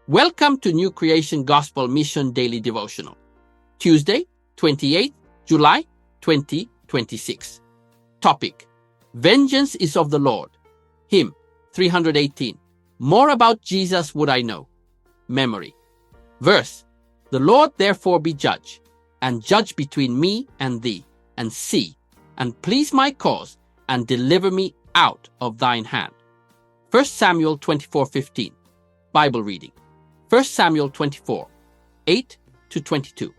Welcome to New Creation Gospel Mission Daily Devotional, Tuesday, 28th July 2026. Topic: Vengeance is of the Lord. Hymn 318. More about Jesus would I know. Memory. Verse: The Lord therefore be judge, and judge between me and thee, and see, and please my cause, and deliver me out of thine hand. 1 Samuel 24:15. Bible reading. 1 Samuel 24, 8-22.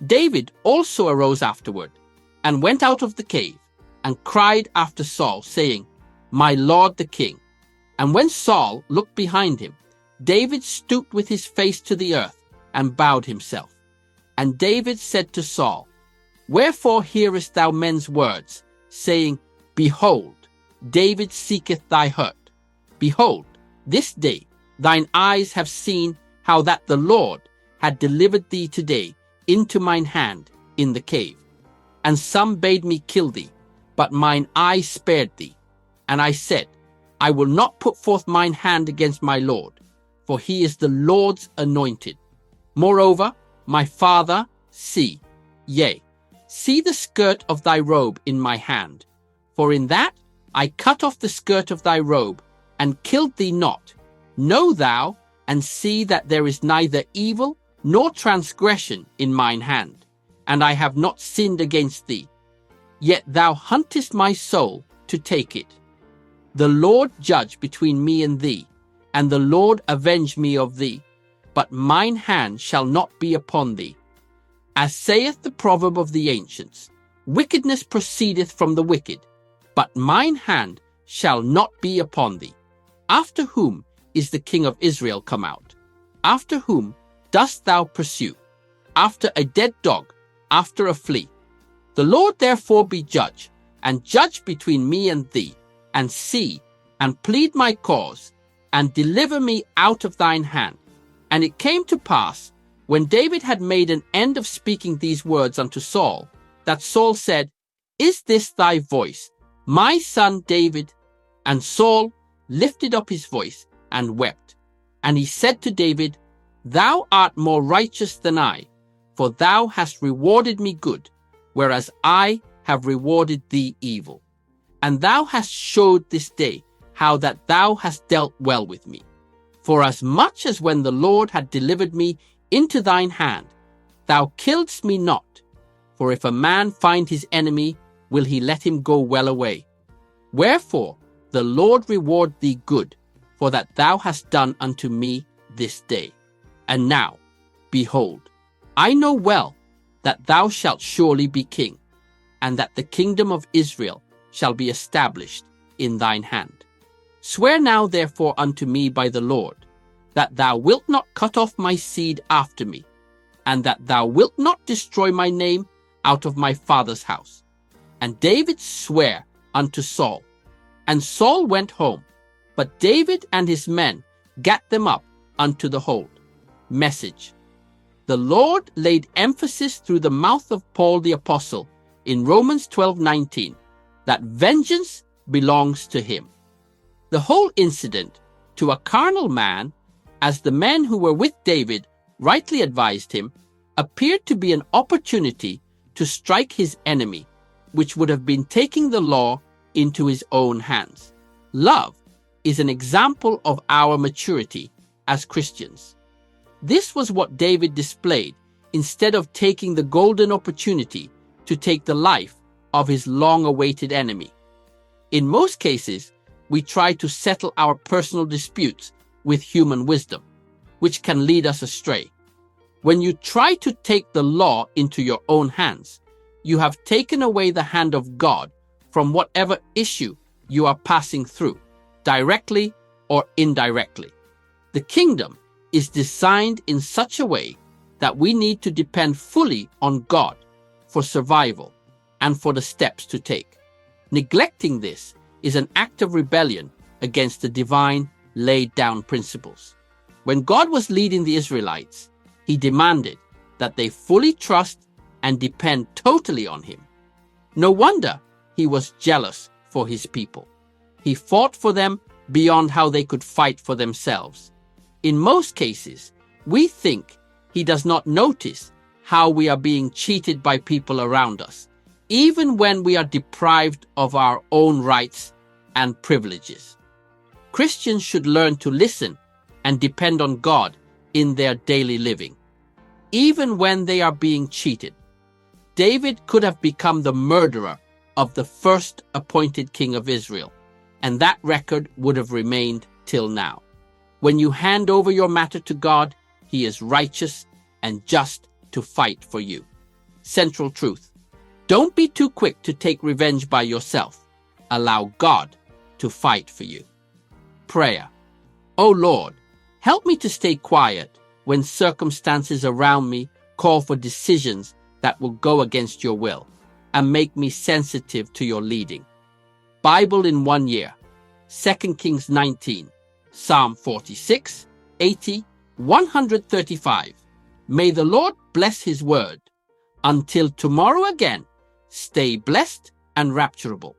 David also arose afterward, and went out of the cave, and cried after Saul, saying, My lord the king. And when Saul looked behind him, David stooped with his face to the earth, and bowed himself. And David said to Saul, Wherefore hearest thou men's words, saying, Behold, David seeketh thy hurt. Behold, this day thine eyes have seen how that the Lord had delivered thee today into mine hand in the cave. And some bade me kill thee, but mine eye spared thee. And I said, I will not put forth mine hand against my Lord, for he is the Lord's anointed. Moreover, my father, see, yea, see the skirt of thy robe in my hand. For in that I cut off the skirt of thy robe, and killed thee not. Know thou, and see that there is neither evil nor transgression in mine hand, and I have not sinned against thee. Yet thou huntest my soul to take it. The Lord judge between me and thee, and the Lord avenge me of thee, but mine hand shall not be upon thee. As saith the proverb of the ancients, wickedness proceedeth from the wicked, but mine hand shall not be upon thee. After whom is the King of Israel come out? After whom dost thou pursue? After a dead dog, after a flea. The Lord therefore be judge, and judge between me and thee, and see, and plead my cause, and deliver me out of thine hand. And it came to pass, when David had made an end of speaking these words unto Saul, that Saul said, Is this thy voice, my son David? And Saul lifted up his voice and wept. And he said to David, Thou art more righteous than I, for thou hast rewarded me good, whereas I have rewarded thee evil. And thou hast showed this day how that thou hast dealt well with me. For as much as when the Lord had delivered me into thine hand, thou killedst me not. For if a man find his enemy, will he let him go well away? Wherefore the Lord reward thee good, for that thou hast done unto me this day. And now, behold, I know well that thou shalt surely be king, and that the kingdom of Israel shall be established in thine hand. Swear now therefore unto me by the Lord, that thou wilt not cut off my seed after me, and that thou wilt not destroy my name out of my father's house. And David sware unto Saul. And Saul went home, but David and his men gat them up unto the hold. Message. The Lord laid emphasis through the mouth of Paul the Apostle in Romans 12:19 that vengeance belongs to him. The whole incident, to a carnal man, as the men who were with David rightly advised him, appeared to be an opportunity to strike his enemy, which would have been taking the law into his own hands. Love is an example of our maturity as Christians. This was what David displayed instead of taking the golden opportunity to take the life of his long-awaited enemy. In most cases, we try to settle our personal disputes with human wisdom, which can lead us astray. When you try to take the law into your own hands, you have taken away the hand of God from whatever issue you are passing through, directly or indirectly. The kingdom is designed in such a way that we need to depend fully on God for survival and for the steps to take. Neglecting this is an act of rebellion against the divine laid down principles. When God was leading the Israelites, he demanded that they fully trust and depend totally on him. No wonder he was jealous for his people. He fought for them beyond how they could fight for themselves. In most cases, we think he does not notice how we are being cheated by people around us, even when we are deprived of our own rights and privileges. Christians should learn to listen and depend on God in their daily living, even when they are being cheated. David could have become the murderer of the first appointed king of Israel, and that record would have remained till now. When you hand over your matter to God, He is righteous and just to fight for you. Central truth: don't be too quick to take revenge by yourself. Allow God to fight for you. Prayer. O Lord, help me to stay quiet when circumstances around me call for decisions that will go against your will, and make me sensitive to your leading. Bible in 1 year. 2 Kings 19, Psalm 46, 80, 135. May the Lord bless His word. Until tomorrow again, stay blessed and rapturable.